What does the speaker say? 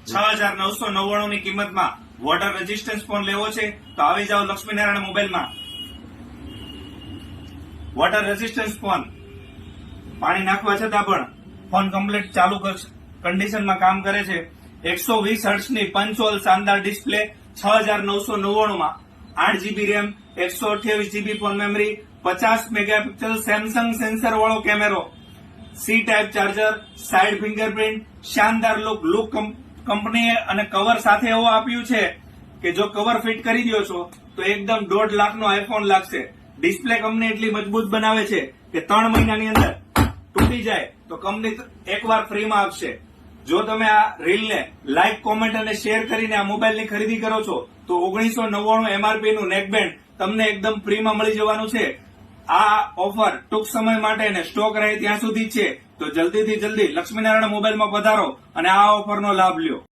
6,999 ની કિંમતમાં water resistance phone લેવો છે તો આવી જાઓ લક્ષ્મીનારાયણ મોબાઈલમાં. વોટર રેઝિસ્ટન્સ ફોન, પાણી નાખવા છતાં પણ ફોન કમ્પ્લીટ ચાલુ કન્ડિશનમાં કામ કરે છે. 120 હર્ટ્ઝની પંચોલ શાનદાર ડિસ્પ્લે 6,999 માં 8 GB RAM, 128 GB phone memory, 50 megapixel Samsung sensor વાળો કેમેરો, C type charger, side fingerprint, શાનદાર લુક કંપનીએ અને કવર સાથે એવું આપ્યું છે કે જો કવર ફિટ કરી દો છો તો એકદમ 1.5 લાખનો આઈફોન લાગશે. ડિસ્પ્લે કંપની એટલી મજબૂત બનાવે છે કે 3 મહિનાની અંદર તૂટી જાય તો કંપની એકવાર ફ્રીમાં આપશે. જો તમે આ રીલને લાઈક, કોમેન્ટ અને શેર કરીને આ મોબાઈલની ખરીદી કરો છો તો 1999 MRP નું નેકબેન્ડ તમને એકદમ ફ્રીમાં મળી જવાનું છે. આ ઓફર ટૂંક સમય માટે અને સ્ટોક રહે ત્યાં સુધી છે, તો જલ્દીથી જલ્દી લક્ષ્મીનારાયણ મોબાઈલમાં પધારો અને આ ઓફરનો લાભ લ્યો.